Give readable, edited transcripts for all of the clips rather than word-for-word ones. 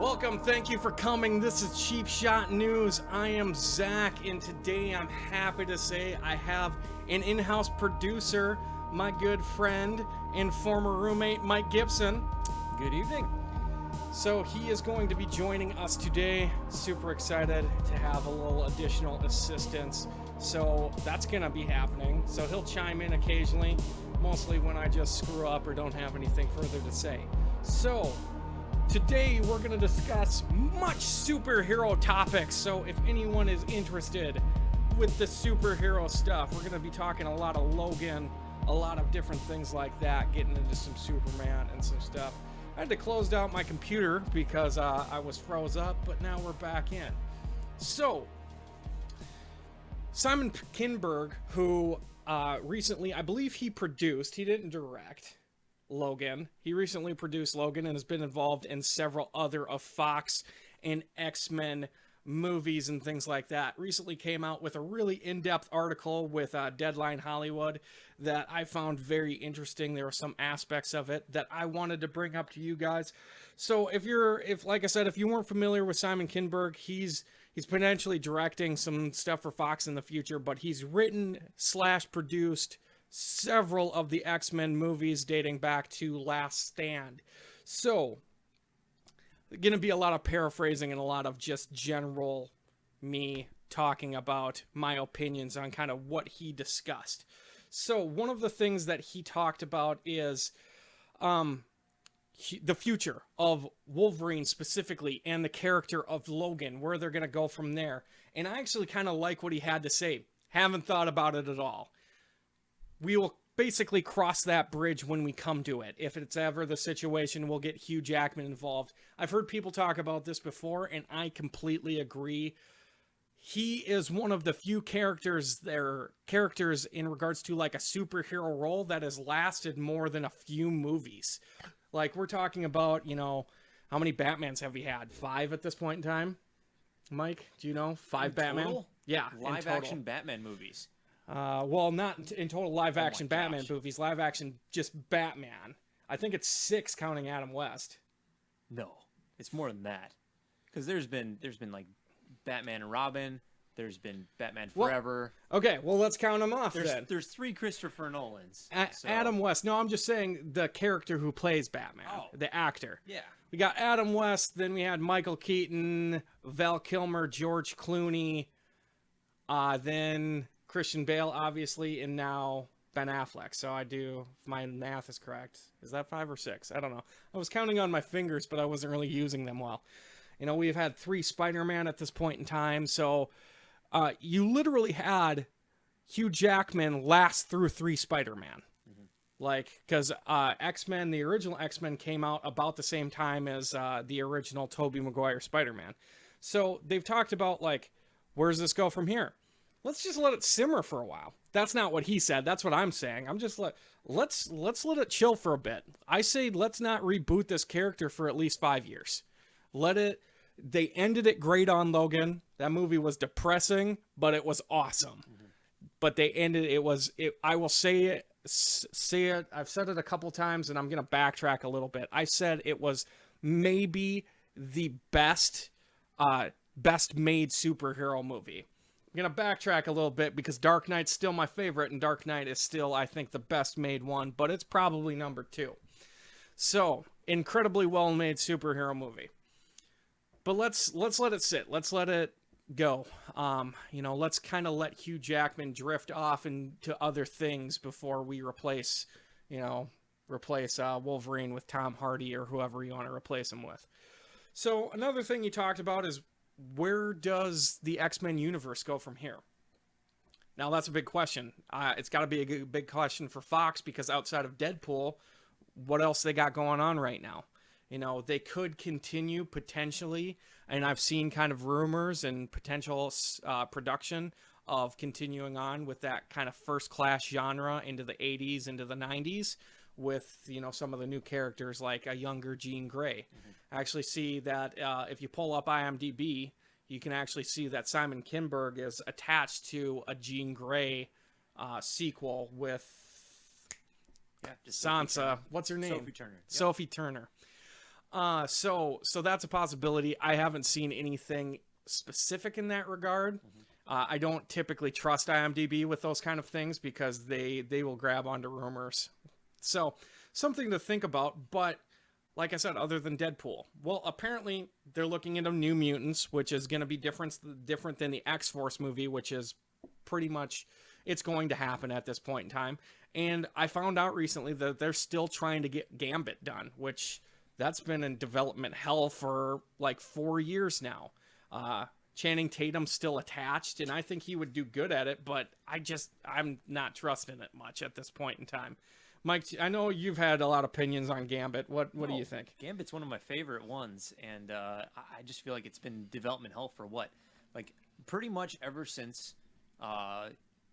Welcome, thank you for coming. This is Cheap Shot News. I am Zach, and today I'm happy to say I have an in-house producer, my good friend and former roommate, Mike Gibson. Good evening. So he is going to be joining us today. Super excited to have a little additional assistance. So that's going to be happening. So he'll chime in occasionally, mostly when I just screw up or don't have anything further to say. So today we're going to discuss much superhero topics, so if anyone is interested with the superhero stuff, we're going to be talking a lot of Logan, a lot of different things like that, getting into some Superman and some stuff. I had to close out my computer because I was froze up, but now we're back in. So, Simon Kinberg, who recently, I believe he didn't direct Logan. He recently produced Logan and has been involved in several other of Fox and X-Men movies and things like that. Recently came out with a really in-depth article with Deadline Hollywood that I found very interesting. There were some aspects of it that I wanted to bring up to you guys. So like I said, if you weren't familiar with Simon Kinberg, he's potentially directing some stuff for Fox in the future, but he's written/produced several of the X-Men movies dating back to Last Stand. So, going to be a lot of paraphrasing and a lot of just general me talking about my opinions on kind of what he discussed. So, one of the things that he talked about is the future of Wolverine specifically and the character of Logan, where they're going to go from there. And I actually kind of like what he had to say. Haven't thought about it at all. We will basically cross that bridge when we come to it. If it's ever the situation, we'll get Hugh Jackman involved. I've heard people talk about this before, and I completely agree. He is one of the few characters in regards to like a superhero role that has lasted more than a few movies. Like, we're talking about, how many Batmans have we had? 5 at this point in time? Mike, do you know? 5 Batman? Total? Yeah, Live action Batman movies. Well, not in total live-action Batman gosh. movies. Live-action, just Batman. I think it's 6 counting Adam West. No, it's more than that. Because there's been like Batman and Robin. There's been Batman Forever. Okay, well, let's count them off then. There's 3 Christopher Nolans. So. Adam West. No, I'm just saying the character who plays Batman. Oh. The actor. Yeah. We got Adam West, then we had Michael Keaton, Val Kilmer, George Clooney, then Christian Bale, obviously, and now Ben Affleck. So if my math is correct. Is that 5 or 6? I don't know. I was counting on my fingers, but I wasn't really using them well. We've had 3 Spider-Man at this point in time. So you literally had Hugh Jackman last through 3 Spider-Man. Mm-hmm. Because X-Men, the original X-Men came out about the same time as the original Tobey Maguire Spider-Man. So they've talked about, where does this go from here? Let's just let it simmer for a while. That's not what he said. That's what I'm saying. I'm just let's let it chill for a bit. I say let's not reboot this character for at least 5 years. They ended it great on Logan. That movie was depressing, but it was awesome. Mm-hmm. But they ended it. I will say it. I've said it a couple times, and I'm gonna backtrack a little bit. I said it was maybe the best made superhero movie. I'm going to backtrack a little bit because Dark Knight's still my favorite, and Dark Knight is still, I think, the best made one, but it's probably number 2. So, incredibly well-made superhero movie. But let's let it sit. Let's let it go. Let's kind of let Hugh Jackman drift off into other things before we replace Wolverine with Tom Hardy or whoever you want to replace him with. So, another thing you talked about is, where does the X-Men universe go from here? Now, that's a big question. It's got to be a big question for Fox, because outside of Deadpool, what else they got going on right now? They could continue potentially, and I've seen kind of rumors and potential production of continuing on with that kind of first-class genre into the 80s, into the 90s, with, some of the new characters like a younger Jean Grey. Mm-hmm. I actually see that if you pull up IMDb, you can actually see that Simon Kinberg is attached to a Jean Grey sequel with Sansa. What's her name? Sophie Turner. Yep. Sophie Turner. So that's a possibility. I haven't seen anything specific in that regard. I don't typically trust IMDb with those kind of things because they will grab onto rumors. So something to think about. But like I said, other than Deadpool, well, apparently they're looking into New Mutants, which is going to be different than the X-Force movie, which is pretty much it's going to happen at this point in time. And I found out recently that they're still trying to get Gambit done, which that's been in development hell for like 4 years now. Channing Tatum's still attached, and I think he would do good at it, but I'm not trusting it much at this point in time. Mike, I know you've had a lot of opinions on Gambit. What do you think? Gambit's one of my favorite ones, and I just feel like it's been development hell for like pretty much ever since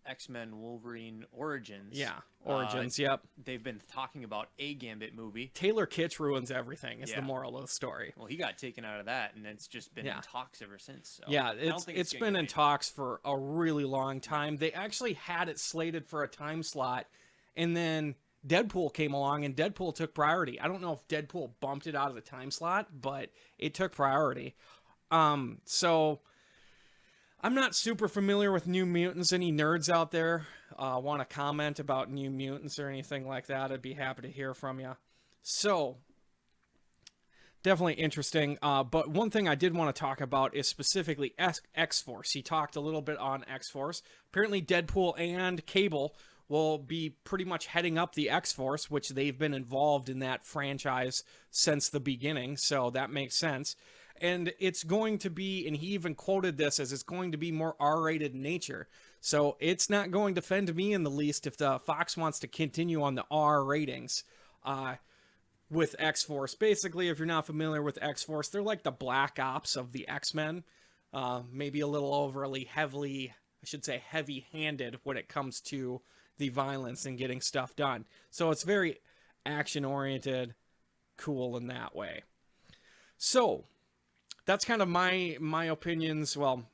X-Men Wolverine Origins. Yeah, Origins, yep. They've been talking about a Gambit movie. Taylor Kitsch ruins everything is the moral of the story. Well, he got taken out of that, and it's just been in talks ever since. So yeah, it's been in talks for a really long time. They actually had it slated for a time slot, and then Deadpool came along, and Deadpool took priority. I don't know if Deadpool bumped it out of the time slot, but it took priority. So I'm not super familiar with New Mutants. Any nerds out there want to comment about New Mutants or anything like that? I'd be happy to hear from you. So, definitely interesting. But one thing I did want to talk about is specifically X-Force. He talked a little bit on X-Force. Apparently, Deadpool and Cable will be pretty much heading up the X-Force, which they've been involved in that franchise since the beginning. So, that makes sense. And it's going to be, and he even quoted this as it's going to be more R-rated in nature. So it's not going to offend me in the least if the Fox wants to continue on the R ratings with X-Force. Basically, if you're not familiar with X-Force, they're like the Black Ops of the X-Men. Maybe a little overly heavy-handed when it comes to the violence and getting stuff done. So it's very action-oriented, cool in that way. So that's kind of my opinions. Well,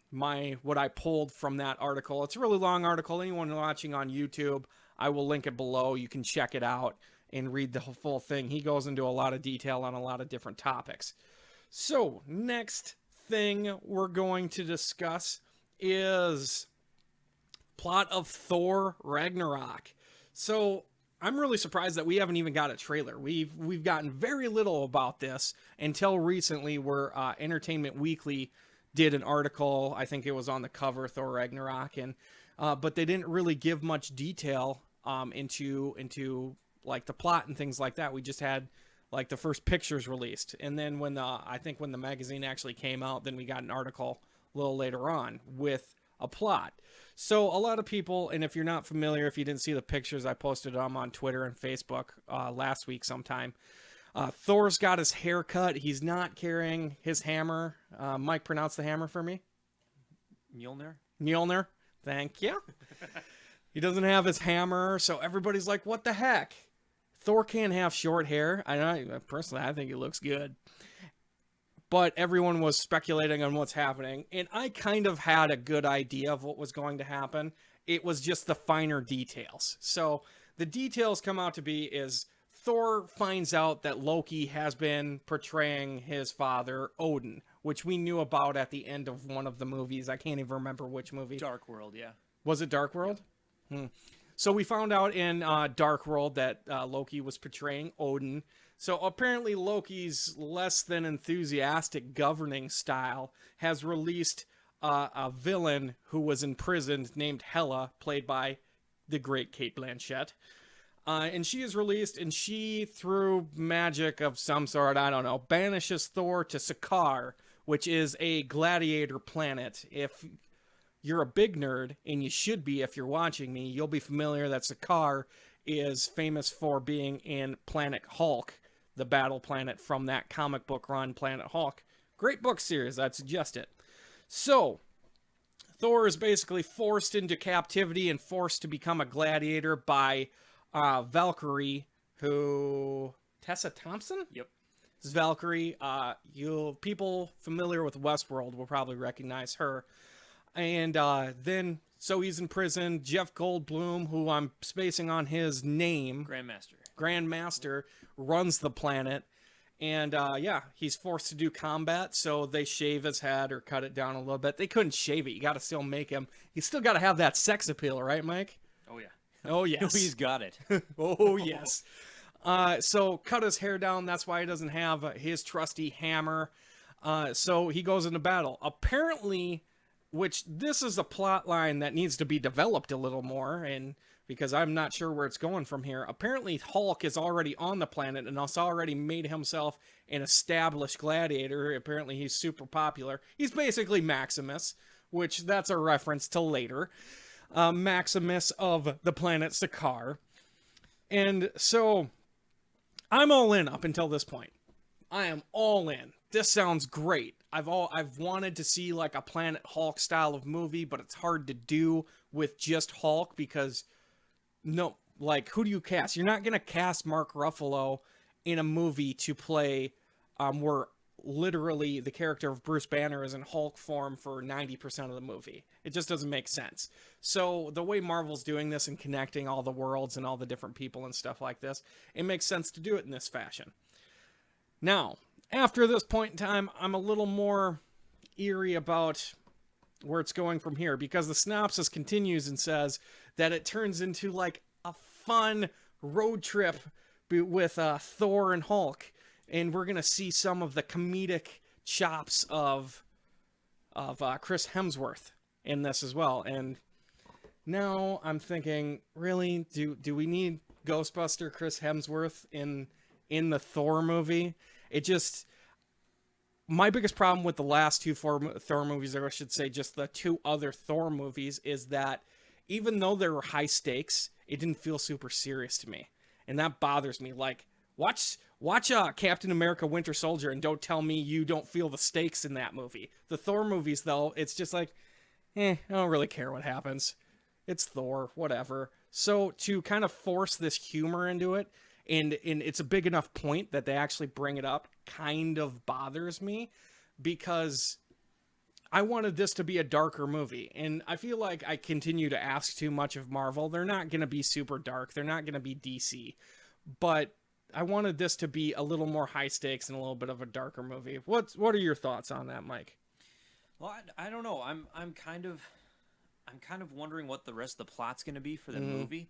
what I pulled from that article. It's a really long article. Anyone watching on YouTube, I will link it below. You can check it out and read the full thing. He goes into a lot of detail on a lot of different topics. So, next thing we're going to discuss is plot of Thor Ragnarok. So, I'm really surprised that we haven't even got a trailer. We've gotten very little about this until recently, where Entertainment Weekly did an article. I think it was on the cover, Thor Ragnarok, and but they didn't really give much detail into like the plot and things like that. We just had like the first pictures released, and then when the magazine actually came out, then we got an article a little later on with a plot. So a lot of people, and if you're not familiar, if you didn't see the pictures, I posted them on Twitter and Facebook last week sometime. Thor's got his hair cut. He's not carrying his hammer. Mike, pronounce the hammer for me. Mjolnir. Thank you. He doesn't have his hammer, so everybody's like, what the heck? Thor can't have short hair. Personally, I think he looks good. But everyone was speculating on what's happening, and I kind of had a good idea of what was going to happen. It was just the finer details. So the details come out to be is Thor finds out that Loki has been portraying his father, Odin, which we knew about at the end of one of the movies. I can't even remember which movie. Dark World, yeah. Was it Dark World? Yeah. So we found out in Dark World that Loki was portraying Odin. So apparently Loki's less than enthusiastic governing style has released a villain who was imprisoned named Hela, played by the great Cate Blanchett. And she is released, and she, through magic of some sort, I don't know, banishes Thor to Sakaar, which is a gladiator planet. If you're a big nerd, and you should be if you're watching me, you'll be familiar that Sakaar is famous for being in Planet Hulk, the battle planet from that comic book run, Planet Hulk. Great book series, I'd suggest it. So, Thor is basically forced into captivity and forced to become a gladiator by Valkyrie, who... Tessa Thompson? Yep. This is Valkyrie. People familiar with Westworld will probably recognize her. And then, so he's in prison. Jeff Goldblum, who I'm spacing on his name. Grandmaster, runs the planet. And yeah, he's forced to do combat, so they shave his head or cut it down a little bit. They couldn't shave it. You got to still make him. You still got to have that sex appeal, right, Mike? Oh yeah. Oh yes. He's got it. Oh yes. So cut his hair down. That's why he doesn't have his trusty hammer. So he goes into battle. Apparently, which this is a plot line that needs to be developed a little more, and because I'm not sure where it's going from here. Apparently, Hulk is already on the planet and has already made himself an established gladiator. Apparently, he's super popular. He's basically Maximus, which that's a reference to later. Maximus of the planet Sakaar. And so I'm all in up until this point. I am all in. This sounds great. I've wanted to see like a Planet Hulk style of movie, but it's hard to do with just Hulk because no, like who do you cast? You're not going to cast Mark Ruffalo in a movie to play where literally the character of Bruce Banner is in Hulk form for 90% of the movie. It just doesn't make sense. So the way Marvel's doing this and connecting all the worlds and all the different people and stuff like this, it makes sense to do it in this fashion. Now, after this point in time, I'm a little more eerie about where it's going from here because the synopsis continues and says that it turns into like a fun road trip with Thor and Hulk, and we're gonna see some of the comedic chops of Chris Hemsworth in this as well. And now I'm thinking, really, do we need Ghostbuster Chris Hemsworth in the Thor movie? It just, my biggest problem with the last two Thor movies, or I should say just the two other Thor movies, is that even though they were high stakes, it didn't feel super serious to me. And that bothers me. Like, watch Captain America Winter Soldier and don't tell me you don't feel the stakes in that movie. The Thor movies, though, it's just like, I don't really care what happens. It's Thor, whatever. So to kind of force this humor into it, and it's a big enough point that they actually bring it up, kind of bothers me because I wanted this to be a darker movie. And I feel like I continue to ask too much of Marvel. They're not going to be super dark. They're not going to be DC. But I wanted this to be a little more high stakes and a little bit of a darker movie. What are your thoughts on that, Mike? Well, I don't know. I'm kind of wondering what the rest of the plot's going to be for the movie.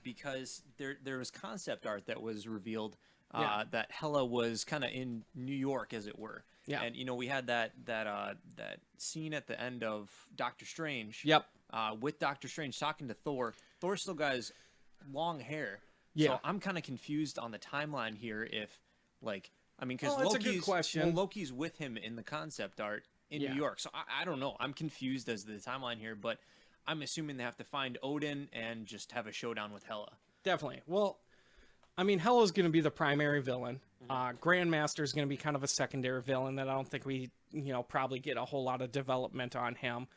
Because there was concept art that was revealed that Hela was kind of in New York, as it were. Yeah. And we had that scene at the end of Doctor Strange. Yep. With Doctor Strange talking to Thor. Thor still got his long hair. Yeah. So I'm kind of confused on the timeline here. If because that's a good question. Loki's with him in the concept art in New York. So I don't know. I'm confused as to the timeline here, but I'm assuming they have to find Odin and just have a showdown with Hela. Definitely. Well, I mean, Hela's going to be the primary villain. Grandmaster's going to be kind of a secondary villain that I don't think we, probably get a whole lot of development on him.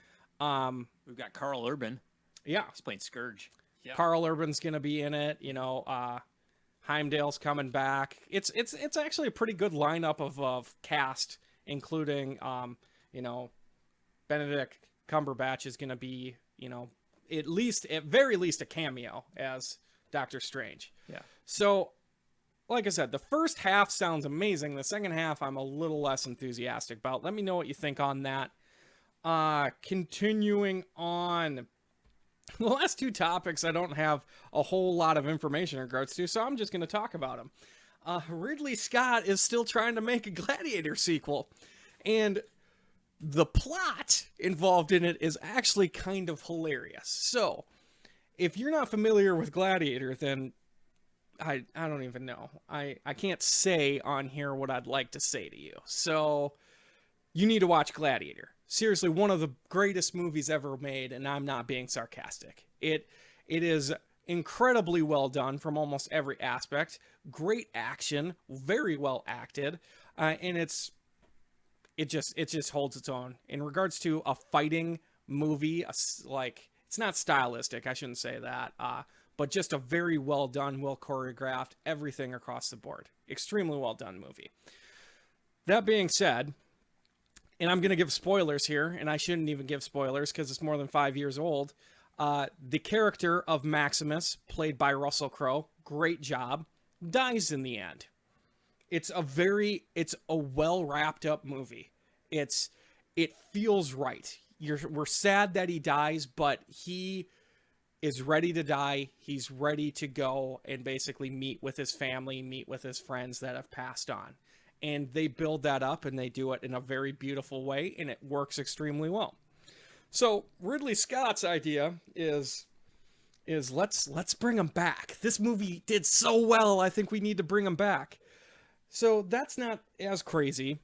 We've got Carl Urban. Yeah. He's playing Scourge. Yeah. Carl Urban's going to be in it. Heimdall's coming back. It's actually a pretty good lineup of cast, including, Benedict Cumberbatch is going to be, at very least a cameo as Doctor Strange. Yeah. So, like I said, the first half sounds amazing. The second half, I'm a little less enthusiastic about. Let me know what you think on that. Continuing on, the last two topics I don't have a whole lot of information in regards to, so I'm just going to talk about them. Ridley Scott is still trying to make a Gladiator sequel, and the plot involved in it is actually kind of hilarious. So, if you're not familiar with Gladiator, then I don't even know. I can't say on here what I'd like to say to you. So, you need to watch Gladiator. Seriously, one of the greatest movies ever made, and I'm not being sarcastic. It is incredibly well done from almost every aspect. Great action, very well acted, and it just holds its own. In regards to a fighting movie, it's not stylistic, I shouldn't say that, but just a very well done, well choreographed, everything across the board. Extremely well done movie. That being said, and I'm going to give spoilers here, and I shouldn't even give spoilers because it's more than 5 years old. The character of Maximus, played by Russell Crowe, great job, dies in the end. it's a well wrapped up movie. It feels right. We're sad that he dies, but he is ready to die. He's ready to go and basically meet with his family, meet with his friends that have passed on. And they build that up and they do it in a very beautiful way, and it works extremely well. So Ridley Scott's idea is let's bring him back. This movie did so well, I think we need to bring him back. So that's not as crazy,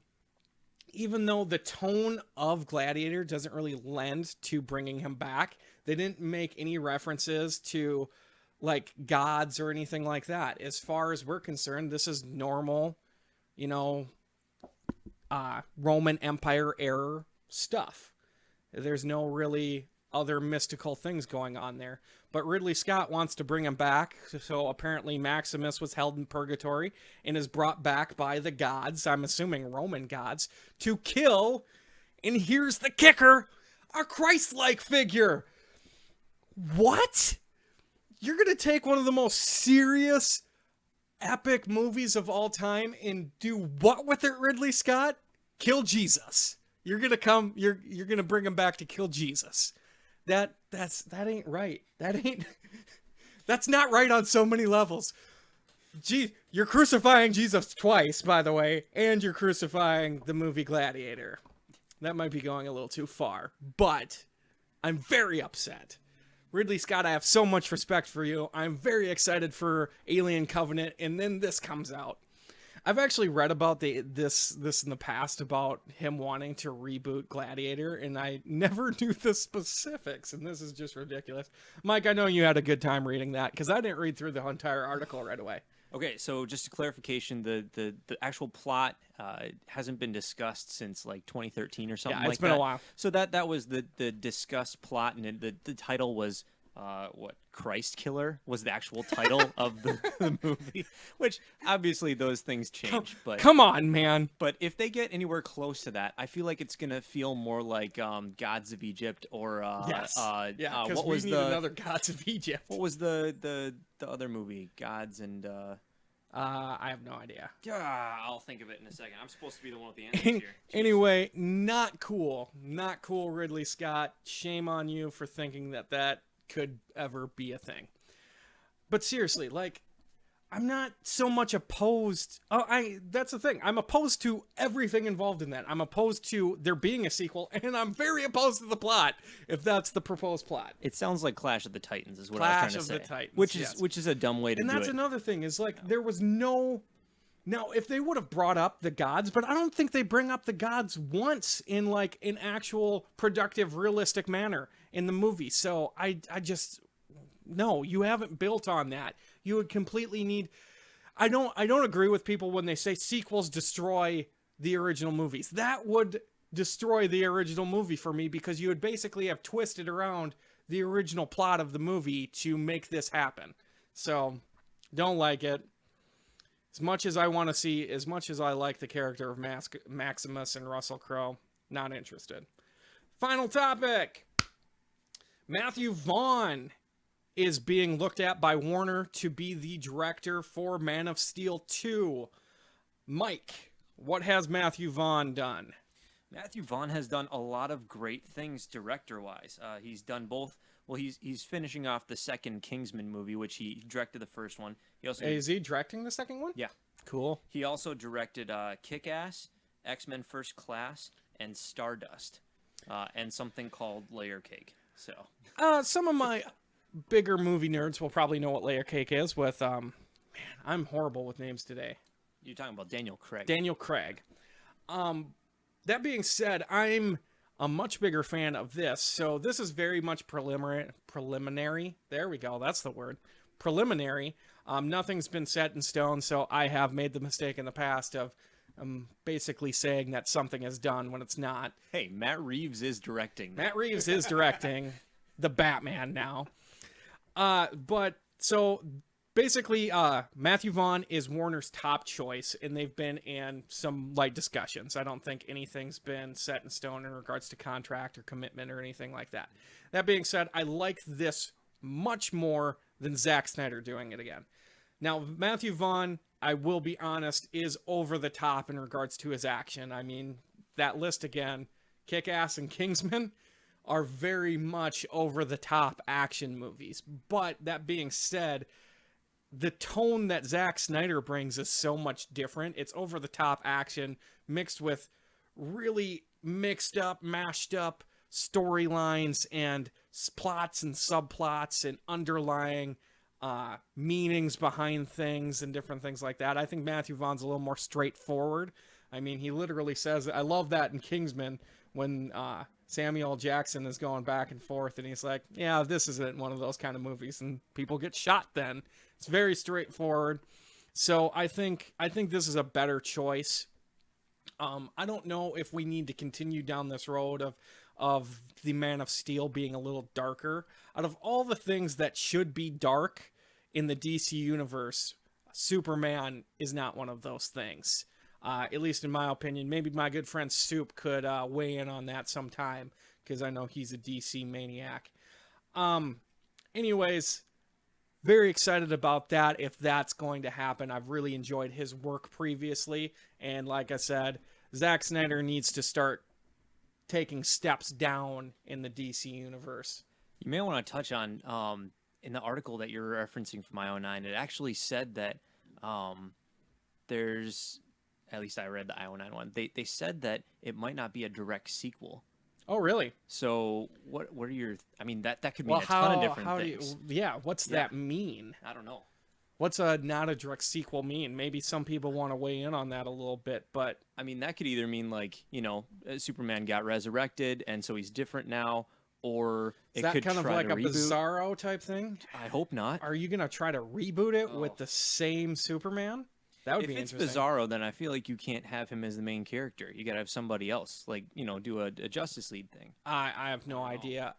even though the tone of Gladiator doesn't really lend to bringing him back. They didn't make any references to like gods or anything like that. As far as we're concerned, this is normal, Roman Empire era stuff. There's no really other mystical things going on there. But Ridley Scott wants to bring him back, so apparently Maximus was held in purgatory and is brought back by the gods, I'm assuming Roman gods, to kill, and here's the kicker, a Christ-like figure. What? You're going to take one of the most serious, epic movies of all time and do what with it, Ridley Scott? Kill Jesus. You're going to bring him back to kill Jesus. That ain't right. That's not right on so many levels. Gee, you're crucifying Jesus twice, by the way, and you're crucifying the movie Gladiator. That might be going a little too far, but I'm very upset. Ridley Scott, I have so much respect for you. I'm very excited for Alien Covenant, and then this comes out. I've actually read about this in the past about him wanting to reboot Gladiator, and I never knew the specifics, and this is just ridiculous. Mike, I know you had a good time reading that, because I didn't read through the entire article right away. Okay, so just a clarification, the actual plot hasn't been discussed since like 2013 or something like that. Yeah, it's been a while. So that was the discussed plot, and the title was Christ Killer was the actual title of the movie, which obviously those things change. But come on, man. But if they get anywhere close to that, I feel like it's gonna feel more like Gods of Egypt or yes, yeah. Because what we was need another Gods of Egypt. What was the other movie? Gods and I have no idea. Yeah, I'll think of it in a second. I'm supposed to be the one with the answers here. Anyway, not cool, Ridley Scott. Shame on you for thinking that could ever be a thing. But seriously, like, I'm not so much opposed. That's the thing. I'm opposed to everything involved in that. I'm opposed to there being a sequel, and I'm very opposed to the plot, if that's the proposed plot. It sounds like Clash of the Titans is what Clash I was trying to say. Clash of the Titans, which is a dumb way to do it. And that's another thing, is like, there was no... Now, if they would have brought up the gods, but I don't think they bring up the gods once in like an actual productive, realistic manner in the movie. So I just, no, you haven't built on that. You would completely need, I don't agree with people when they say sequels destroy the original movies. That would destroy the original movie for me, because you would basically have twisted around the original plot of the movie to make this happen. So don't like it. As much as I want to see, as much as I like the character of Maximus and Russell Crowe, not interested. Final topic. Matthew Vaughn is being looked at by Warner to be the director for Man of Steel 2. Mike, what has Matthew Vaughn done? Matthew Vaughn has done a lot of great things director-wise. He's done both. Well, he's finishing off the second Kingsman movie, which he directed the first one. He also is he directing the second one? Yeah. Cool. He also directed Kick-Ass, X-Men First Class, and Stardust, and something called Layer Cake. So, some of my bigger movie nerds will probably know what Layer Cake is. With man, I'm horrible with names today. You're talking about Daniel Craig. Daniel Craig. That being said, I'm a much bigger fan of this. So this is very much preliminary. There we go. That's the word. Preliminary. Nothing's been set in stone. So I have made the mistake in the past of basically saying that something is done when it's not. Hey, Matt Reeves is directing. Matt Reeves is directing the Batman now. But so basically, Matthew Vaughn is Warner's top choice, and they've been in some light discussions. I don't think anything's been set in stone in regards to contract or commitment or anything like that. That being said, I like this much more than Zack Snyder doing it again. Now, Matthew Vaughn, I will be honest, is over the top in regards to his action. I mean, that list again, Kick-Ass and Kingsman are very much over the top action movies. But that being said, the tone that Zack Snyder brings is so much different. It's over the top action mixed with really mixed up, mashed up storylines and plots and subplots and underlying meanings behind things and different things like that. I think Matthew Vaughn's a little more straightforward. I mean, he literally says, I love that in Kingsman when Samuel L. Jackson is going back and forth and he's like, yeah, this isn't one of those kind of movies, and people get shot then. It's very straightforward. So I think this is a better choice. I don't know if we need to continue down this road of the Man of Steel being a little darker. Out of all the things that should be dark in the DC universe, Superman is not one of those things. At least in my opinion. Maybe my good friend Soup could weigh in on that sometime, because I know he's a DC maniac. Anyways, very excited about that if that's going to happen. I've really enjoyed his work previously, and like I said, Zack Snyder needs to start taking steps down in the DC universe. You may want to touch on, in the article that you're referencing from IO9, it actually said that there's, at least I read the IO9 one, they said that it might not be a direct sequel. Oh, really? So what are your, I mean, that could mean a ton of different things. What's that mean? I don't know. What's a not a direct sequel mean? Maybe some people want to weigh in on that a little bit, but I mean, that could either mean like, Superman got resurrected and so he's different now, or it is that could kind of try like to a reboot. Bizarro type thing? I hope not. Are you going to try to reboot it with the same Superman? That would be interesting. If it's Bizarro, then I feel like you can't have him as the main character. You got to have somebody else, like, do a Justice League thing. I have no idea.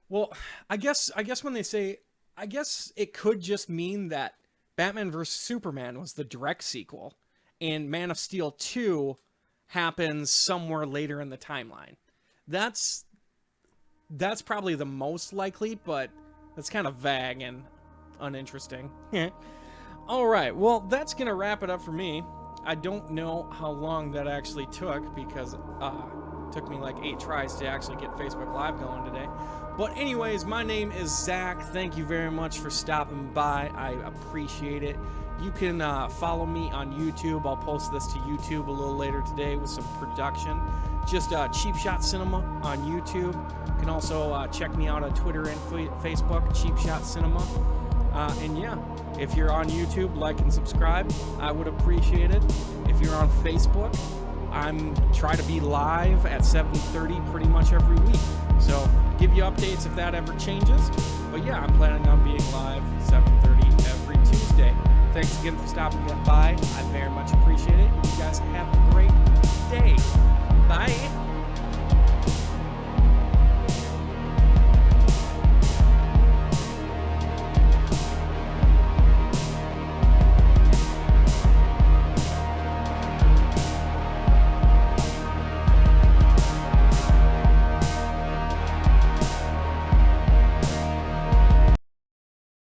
Well, I guess when they say, I guess it could just mean that Batman vs. Superman was the direct sequel, and Man of Steel 2 happens somewhere later in the timeline. That's probably the most likely, but that's kind of vague and uninteresting. All right, well, that's going to wrap it up for me. I don't know how long that actually took, because it took me like 8 tries to actually get Facebook Live going today. But anyways, my name is Zach. Thank you very much for stopping by. I appreciate it. You can follow me on YouTube. I'll post this to YouTube a little later today with some production. Just Cheap Shot Cinema on YouTube. You can also check me out on Twitter and Facebook, Cheap Shot Cinema. And yeah, if you're on YouTube, like and subscribe. I would appreciate it. If you're on Facebook, I'm trying to be live at 7:30 pretty much every week. So give you updates if that ever changes. But yeah, I'm planning on being live 7:30 every Tuesday. Thanks again for stopping by. I very much appreciate it. You guys have a great day.